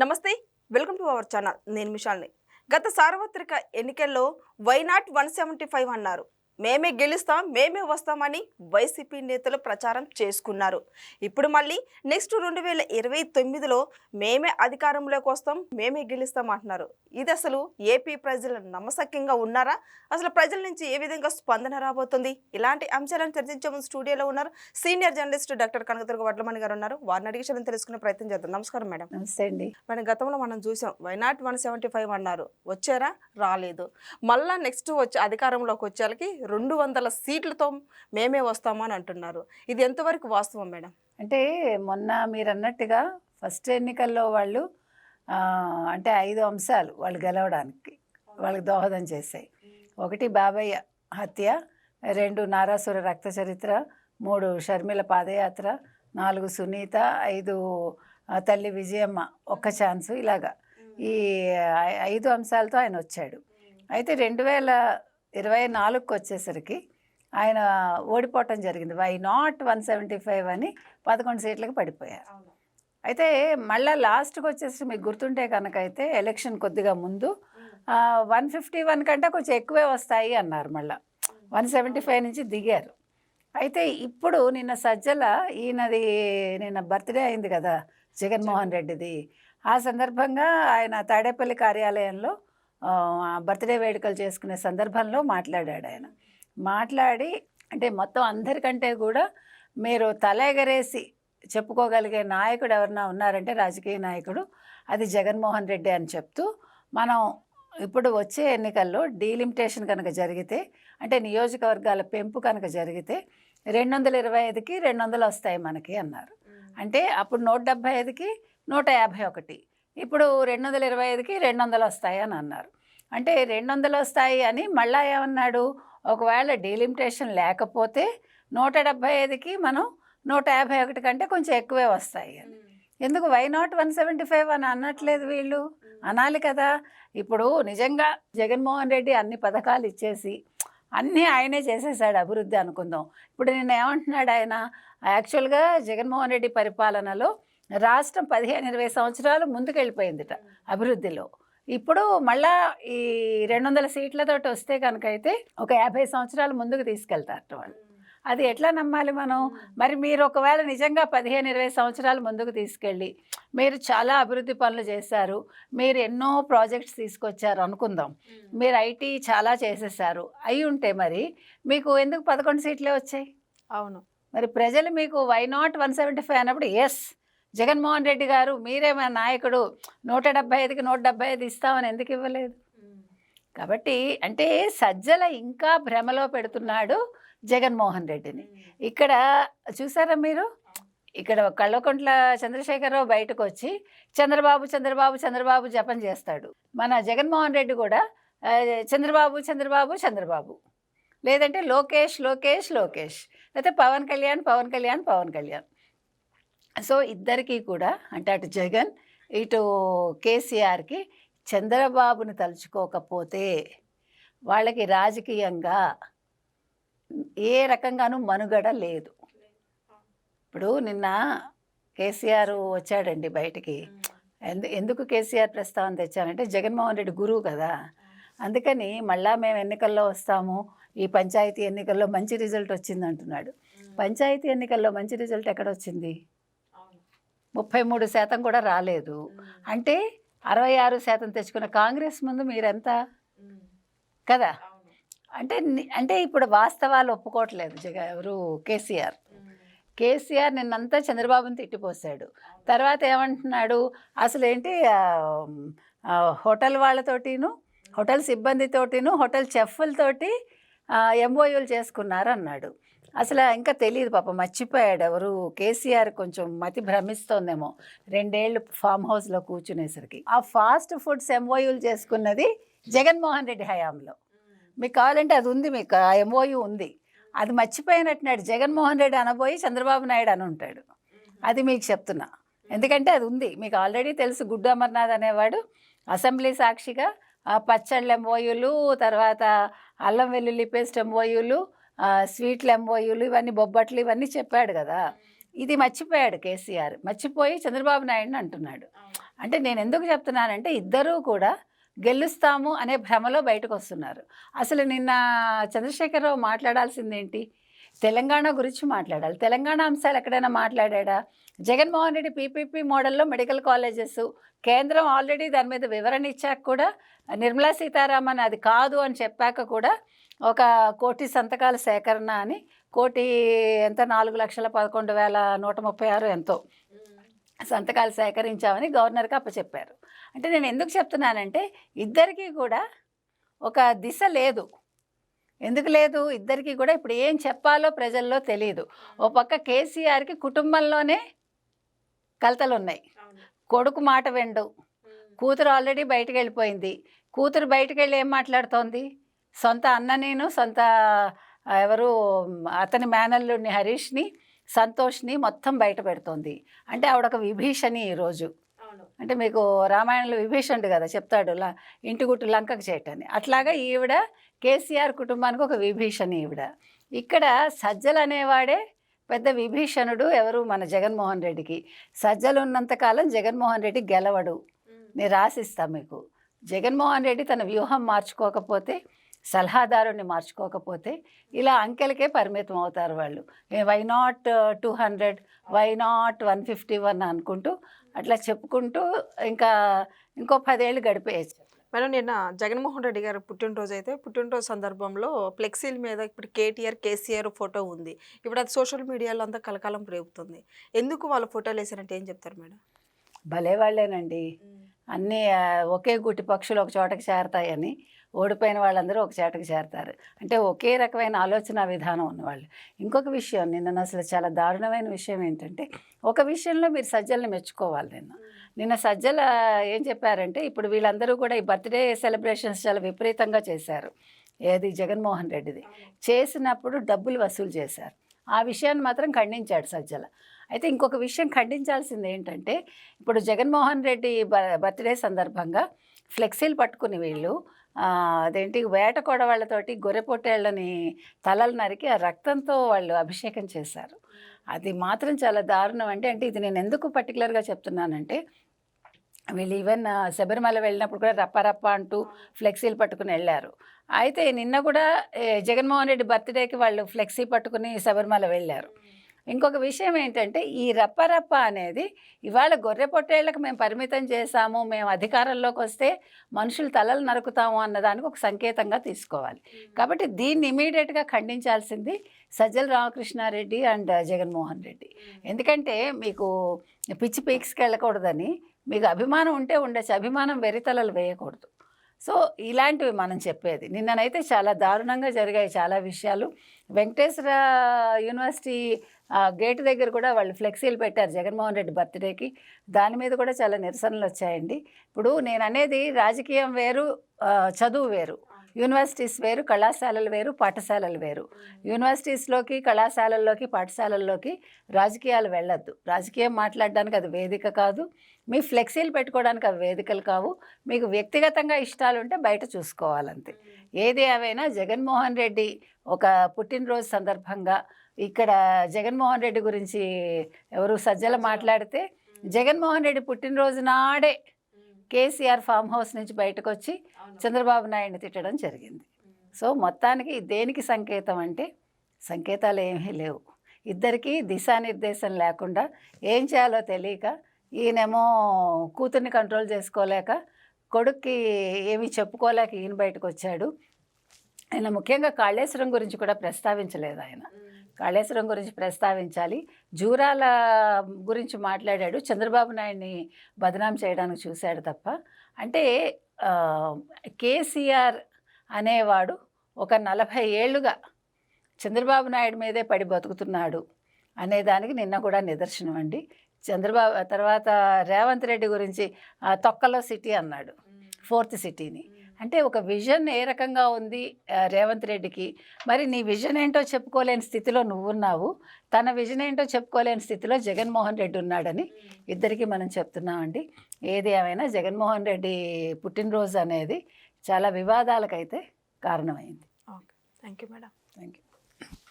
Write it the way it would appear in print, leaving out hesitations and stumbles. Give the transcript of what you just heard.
నమస్తే, welcome to our channel. నేను మిషాల్ని. గత సార్వత్రిక ఎన్నికల్లో వైనాట్ 175 అన్నారు. మేమే గెలుస్తాం, మేమే వస్తామని వైసీపీ నేతలు ప్రచారం చేసుకున్నారు. ఇప్పుడు మళ్ళీ నెక్స్ట్ 2029లో మేమే అధికారంలోకి వస్తాం, మేమే గెలుస్తాం అంటున్నారు. ఇది అసలు ఏపీ ప్రజలు నమ్మశక్యంగా ఉన్నారా? అసలు ప్రజల నుంచి ఏ విధంగా స్పందన రాబోతుంది? ఇలాంటి అంశాలను చర్చించే ముందు స్టూడియోలో ఉన్నారు senior journalist doctor Kanakadurga Vadlamani గారు ఉన్నారు. వారిని అడిగి తెలుసుకునే ప్రయత్నం చేద్దాం. నమస్కారం మేడం. నమస్తే అండి. మేడం, గతంలో మనం చూసాం వైనాట్ 175 అన్నారు. వచ్చారా? రాలేదు. మళ్ళా నెక్స్ట్ వచ్చి అధికారంలోకి వచ్చేళ్ళకి 200 సీట్లతో మేమే వస్తామని అంటున్నారు. ఇది ఎంతవరకు వాస్తవం మేడం? అంటే మొన్న మీరు అన్నట్టుగా ఫస్ట్ ఎన్నికల్లో వాళ్ళు అంటే 5 అంశాలు వాళ్ళు గెలవడానికి వాళ్ళకి దోహదం చేశాయి. 1 బాబయ్య హత్య, 2 నారాసుర రక్త చరిత్ర, 3 షర్మిల పాదయాత్ర, 4 సునీత, 5 తల్లి విజయమ్మ ఒక్క ఛాన్సు. ఇలాగా ఈ 5 అంశాలతో ఆయన వచ్చాడు. అయితే 2024కి వచ్చేసరికి ఆయన ఓడిపోవటం జరిగింది. వై నాట్ 175 అని 11 సీట్లకు పడిపోయారు. అయితే మళ్ళీ లాస్ట్కి వచ్చేసి మీకు గుర్తుంటే కనుక అయితే ఎలక్షన్ కొద్దిగా ముందు 151 కంటే కొంచెం ఎక్కువే వస్తాయి అన్నారు. మళ్ళీ 175 నుంచి దిగారు. అయితే ఇప్పుడు నిన్న సజ్జల ఈయనది నిన్న బర్త్డే అయింది కదా జగన్మోహన్ రెడ్డిది. ఆ సందర్భంగా ఆయన తాడేపల్లి కార్యాలయంలో బర్త్డే వేడుకలు చేసుకునే సందర్భంలో మాట్లాడాడు. ఆయన మాట్లాడి అంటే మొత్తం అందరికంటే కూడా మీరు తల ఎగరేసి చెప్పుకోగలిగే నాయకుడు ఎవరన్నా ఉన్నారంటే రాజకీయ నాయకుడు అది జగన్మోహన్ రెడ్డి అని చెప్తూ, మనం ఇప్పుడు వచ్చే ఎన్నికల్లో డీలిమిటేషన్ కనుక జరిగితే అంటే నియోజకవర్గాల పెంపు కనుక జరిగితే 225కి 200 వస్తాయి మనకి అన్నారు. అంటే అప్పుడు 175కి 151, ఇప్పుడు 225కి 200 వస్తాయి అని అన్నారు. అంటే 200 వస్తాయి అని మళ్ళా ఏమన్నాడు, ఒకవేళ డీలిమిటేషన్ లేకపోతే 175కి మనం 151 కంటే కొంచెం ఎక్కువే వస్తాయి అని. ఎందుకు వై నాట్ 175 అని అనట్లేదు వీళ్ళు? అనాలి కదా. ఇప్పుడు నిజంగా జగన్మోహన్ రెడ్డి అన్ని పథకాలు ఇచ్చేసి అన్నీ ఆయనే చేసేసాడు అభివృద్ధి అనుకుందాం. ఇప్పుడు నేను ఏమంటున్నాడు ఆయన, యాక్చువల్గా జగన్మోహన్ రెడ్డి పరిపాలనలో రాష్ట్రం 15-20 సంవత్సరాలు ముందుకు వెళ్ళిపోయిందిట అభివృద్ధిలో. ఇప్పుడు మళ్ళా ఈ 200 సీట్లతోటి వస్తే కనుక అయితే ఒక 50 సంవత్సరాలు ముందుకు తీసుకెళ్తారట వాళ్ళు. అది ఎట్లా నమ్మాలి మనం? మరి మీరు ఒకవేళ నిజంగా 15-20 సంవత్సరాలు ముందుకు తీసుకెళ్ళి మీరు చాలా అభివృద్ధి పనులు చేశారు, మీరు ఎన్నో ప్రాజెక్ట్స్ తీసుకొచ్చారు అనుకుందాం, మీరు ఐటీ చాలా చేసేసారు అయి ఉంటే మరి మీకు ఎందుకు 11 సీట్లే వచ్చాయి? అవును. మరి ప్రజలు మీకు వై నాట్ 175 అన్నప్పుడు ఎస్ జగన్మోహన్ రెడ్డి గారు మీరే మా నాయకుడు 175కి 175 ఇస్తామని ఎందుకు ఇవ్వలేదు? కాబట్టి అంటే సజ్జల ఇంకా భ్రమలో పెడుతున్నాడు జగన్మోహన్ రెడ్డిని. ఇక్కడ చూసారా మీరు, ఇక్కడ కల్వకుంట్ల చంద్రశేఖరరావు బయటకు వచ్చి చంద్రబాబు చంద్రబాబు చంద్రబాబు జపం చేస్తాడు. మన జగన్మోహన్ రెడ్డి కూడా చంద్రబాబు చంద్రబాబు చంద్రబాబు, లేదంటే లోకేష్ లోకేష్ లోకేష్, లేకపోతే పవన్ కళ్యాణ్ పవన్ కళ్యాణ్ పవన్ కళ్యాణ్. సో ఇద్దరికీ కూడా అంటే అటు జగన్ ఇటు కేసీఆర్కి చంద్రబాబుని తలుచుకోకపోతే వాళ్ళకి రాజకీయంగా ఏ రకంగానూ మనుగడ లేదు. ఇప్పుడు నిన్న కేసీఆర్ వచ్చాడండి బయటికి. ఎందుకు కేసీఆర్ ప్రస్తావన తెచ్చానంటే జగన్మోహన్ రెడ్డి గురువు కదా, అందుకని మళ్ళా మేము ఎన్నికల్లో వస్తాము, ఈ పంచాయతీ ఎన్నికల్లో మంచి రిజల్ట్ వచ్చింది అంటున్నాడు. పంచాయతీ ఎన్నికల్లో మంచి రిజల్ట్ ఎక్కడొచ్చింది? 33% కూడా రాలేదు. అంటే 66% తెచ్చుకున్న కాంగ్రెస్ ముందు మీరెంత కదా. అంటే ఇప్పుడు వాస్తవాలు ఒప్పుకోవట్లేదు ఎవరు కేసీఆర్ నిన్నంతా చంద్రబాబుని తిట్టిపోసాడు. తర్వాత ఏమంటున్నాడు, అసలు ఏంటి హోటల్ వాళ్ళతోటిను హోటల్ సిబ్బందితోటిను హోటల్ చెఫ్లతోటి ఎంఓయూలు చేసుకున్నారు అన్నాడు. అసలు ఇంకా తెలియదు పాప, మర్చిపోయాడు ఎవరు కేసీఆర్. కొంచెం మతి భ్రమిస్తోందేమో 2 ఏళ్ళు ఫామ్ హౌస్లో కూర్చునేసరికి. ఆ ఫాస్ట్ ఫుడ్స్ ఎంఓయూలు చేసుకున్నది జగన్మోహన్ రెడ్డి హయాంలో. మీకు కావాలంటే అది ఉంది, మీకు ఆ ఎంఓయూ ఉంది. అది మర్చిపోయినట్టున్నాడు. జగన్మోహన్ రెడ్డి అనబోయి చంద్రబాబు నాయుడు అని ఉంటాడు. అది మీకు చెప్తున్నా, ఎందుకంటే అది ఉంది మీకు ఆల్రెడీ తెలుసు. గుడ్డు అమర్నాథ్ అనేవాడు అసెంబ్లీ సాక్షిగా పచ్చళ్ళ ఎంఓయూలు, తర్వాత అల్లం వెల్లుల్లి పేస్ట్ ఎంఓయూలు, స్వీట్ల ఎంఓయూలు, ఇవన్నీ బొబ్బట్లు ఇవన్నీ చెప్పాడు కదా. ఇది మర్చిపోయాడు కేసీఆర్. మర్చిపోయి చంద్రబాబు నాయుడుని అంటున్నాడు. అంటే నేను ఎందుకు చెప్తున్నానంటే ఇద్దరూ కూడా గెలుస్తాము అనే భ్రమలో బయటకు వస్తున్నారు. అసలు నిన్న చంద్రశేఖరరావు మాట్లాడాల్సిందేంటి? తెలంగాణ గురించి మాట్లాడాలి. తెలంగాణ అంశాలు ఎక్కడైనా మాట్లాడా? జగన్మోహన్ రెడ్డి పీపీపీ మోడల్లో మెడికల్ కాలేజెస్, కేంద్రం ఆల్రెడీ దాని మీద వివరణ ఇచ్చాక కూడా, నిర్మలా సీతారామన్ అది కాదు అని చెప్పాక కూడా, 1 కోటి సంతకాల సేకరణ అని, కోటి ఎంత 4,11,136 ఎంతో సంతకాలు సేకరించామని గవర్నర్కి అప్పచెప్పారు. అంటే నేను ఎందుకు చెప్తున్నానంటే ఇద్దరికీ కూడా ఒక దిశ లేదు. ఎందుకు లేదు? ఇద్దరికీ కూడా ఇప్పుడు ఏం చెప్పాలో ప్రజల్లో తెలియదు. ఓ పక్క కేసీఆర్కి కుటుంబంలోనే కలతలు ఉన్నాయి. కొడుకు మాట వినడు, కూతురు ఆల్రెడీ బయటకు వెళ్ళిపోయింది. కూతురు బయటకు వెళ్ళి ఏం మాట్లాడుతోంది? సొంత అన్ననేను, సొంత ఎవరు అతని మేనల్లుడిని హరీష్ని, సంతోష్ని మొత్తం బయట పెడుతోంది. అంటే ఆవిడొక విభీషణి ఈరోజు. అంటే మీకు రామాయణంలో విభీషణుడు కదా చెప్తాడు, ఇంటి గుట్టు లంకకు చేయటని. అట్లాగా ఈవిడ కేసీఆర్ కుటుంబానికి ఒక విభీషణి ఈవిడ. ఇక్కడ సజ్జలు అనేవాడే పెద్ద విభీషణుడు. ఎవరు? మన జగన్మోహన్ రెడ్డికి. సజ్జలు ఉన్నంతకాలం జగన్మోహన్ రెడ్డి గెలవడు. నేను రాసిస్తా మీకు. జగన్మోహన్ రెడ్డి తన వ్యూహం మార్చుకోకపోతే, సలహాదారుని మార్చుకోకపోతే ఇలా అంకెలకే పరిమితం అవుతారు వాళ్ళు. వై నాట్ 200, వై నాట్ 151 అనుకుంటూ అట్లా చెప్పుకుంటూ ఇంకా ఇంకో 10 ఏళ్ళు గడిపేయచ్చు. మేడం, నిన్న జగన్మోహన్ రెడ్డి గారు పుట్టినరోజు అయితే, పుట్టినరోజు సందర్భంలో ఫ్లెక్సీల మీద ఇప్పుడు కేసీఆర్ ఫోటో ఉంది. ఇప్పుడు అది సోషల్ మీడియాలో అంతా కలకాలం రేపుతుంది. ఎందుకు వాళ్ళ ఫోటోలు వేసారంటే ఏం చెప్తారు మేడం? భలే వాళ్ళేనండి. అన్నీ ఒకే గుట్టి పక్షులు ఒక చోటకి చేరతాయని, ఓడిపోయిన వాళ్ళందరూ ఒక చోటకి చేరతారు. అంటే ఒకే రకమైన ఆలోచన విధానం ఉన్నవాళ్ళు. ఇంకొక విషయం, నిన్న అసలు చాలా దారుణమైన విషయం ఏంటంటే, ఒక విషయంలో మీరు సజ్జల్ని మెచ్చుకోవాలి. నిన్న సజ్జల ఏం చెప్పారంటే, ఇప్పుడు వీళ్ళందరూ కూడా ఈ బర్త్డే సెలబ్రేషన్స్ చాలా విపరీతంగా చేశారు. ఏది? జగన్మోహన్ రెడ్డిది. చేసినప్పుడు డబ్బులు వసూలు చేశారు. ఆ విషయాన్ని మాత్రం ఖండించాడు సజ్జల. అయితే ఇంకొక విషయం ఖండించాల్సింది ఏంటంటే, ఇప్పుడు జగన్మోహన్ రెడ్డి బర్త్డే సందర్భంగా ఫ్లెక్సీలు పట్టుకుని వీళ్ళు అదేంటి వేట కొడవాళ్ళతోటి గొర్రె పొట్టేళ్ళని తలలు నరికి ఆ రక్తంతో వాళ్ళు అభిషేకం చేశారు. అది మాత్రం చాలా దారుణం. అంటే ఇది నేను ఎందుకు పర్టికులర్గా చెప్తున్నానంటే, వీళ్ళు ఈవెన్ శబరిమల వెళ్ళినప్పుడు కూడా రప్ప అంటూ ఫ్లెక్సీలు పట్టుకుని వెళ్ళారు. అయితే నిన్న కూడా జగన్మోహన్ రెడ్డి బర్త్డేకి వాళ్ళు ఫ్లెక్సీ పట్టుకుని శబరిమల వెళ్ళారు. ఇంకొక విషయం ఏంటంటే, ఈ రప్ప అనేది ఇవాళ గొర్రె పొట్టేళ్లకు మేము పరిమితం చేశాము, మేము అధికారంలోకి వస్తే మనుషులు తలలు నరుకుతాము అన్నదానికి ఒక సంకేతంగా తీసుకోవాలి. కాబట్టి దీన్ని ఇమీడియట్గా ఖండించాల్సింది సజ్జల రామకృష్ణారెడ్డి అండ్ జగన్మోహన్ రెడ్డి. ఎందుకంటే మీకు పిచ్చి పీక్స్కి వెళ్ళకూడదని, మీకు అభిమానం ఉంటే ఉండొచ్చు, అభిమానం వెరితలలు వేయకూడదు. సో ఇలాంటివి మనం చెప్పేది. నిన్ననైతే చాలా దారుణంగా జరిగాయి చాలా విషయాలు. వెంకటేశ్వర యూనివర్సిటీ గేటు దగ్గర కూడా వాళ్ళు ఫ్లెక్సీలు పెట్టారు జగన్మోహన్ రెడ్డి బర్త్డేకి. దాని మీద కూడా చాలా నిరసనలు వచ్చాయండి. ఇప్పుడు నేను అనేది రాజకీయం వేరు, చదువు వేరు. యూనివర్సిటీస్ వేరు, కళాశాలలు వేరు, పాఠశాలలు వేరు. యూనివర్సిటీస్లోకి, కళాశాలల్లోకి, పాఠశాలల్లోకి రాజకీయాలు వెళ్ళొద్దు. రాజకీయం మాట్లాడడానికి అది వేదిక కాదు. మీ ఫ్లెక్సీలు పెట్టుకోవడానికి అవి వేదికలు కావు. మీకు వ్యక్తిగతంగా ఇష్టాలు ఉంటే బయట చూసుకోవాలంతే. ఏది ఏవైనా జగన్మోహన్ రెడ్డి ఒక పుట్టినరోజు సందర్భంగా ఇక్కడ జగన్మోహన్ రెడ్డి గురించి ఎవరు సజ్జల మాట్లాడితే, జగన్మోహన్ రెడ్డి పుట్టినరోజు నాడే కేసీఆర్ ఫామ్ హౌస్ నుంచి బయటకు వచ్చి చంద్రబాబు నాయుడిని తిట్టడం జరిగింది. సో మొత్తానికి దేనికి సంకేతం అంటే, సంకేతాలు ఏమీ లేవు. ఇద్దరికీ దిశానిర్దేశం లేకుండా, ఏం చేయాలో తెలియక, ఈయనేమో కూతుర్ని కంట్రోల్ చేసుకోలేక, కొడుక్కి ఏమీ చెప్పుకోలేక ఈయన బయటకు వచ్చాడు. ఆయన ముఖ్యంగా కాళేశ్వరం గురించి కూడా ప్రస్తావించలేదు. ఆయన కాళేశ్వరం గురించి ప్రస్తావించాలి, జూరాల గురించి మాట్లాడాడు, చంద్రబాబు నాయుడిని బదనాం చేయడానికి చూశాడు తప్ప. అంటే కేసీఆర్ అనేవాడు ఒక 40 ఏళ్ళుగా చంద్రబాబు నాయుడు మీదే పడి బతుకుతున్నాడు అనేదానికి నిన్న కూడా నిదర్శనం అండి. చంద్రబాబు తర్వాత రేవంత్ రెడ్డి గురించి తొక్కలో సిటీ అన్నాడు, 4th సిటీని. అంటే ఒక విజన్ ఏ రకంగా ఉంది రేవంత్ రెడ్డికి. మరి నీ విజన్ ఏంటో చెప్పుకోలేని స్థితిలో నువ్వున్నావు, తన విజన్ ఏంటో చెప్పుకోలేని స్థితిలో జగన్మోహన్ రెడ్డి ఉన్నాడని ఇద్దరికీ మనం చెప్తున్నామండి. ఏది ఏమైనా జగన్మోహన్ రెడ్డి పుట్టినరోజు అనేది చాలా వివాదాలకైతే కారణమైంది. Okay, thank you madam. Thank you.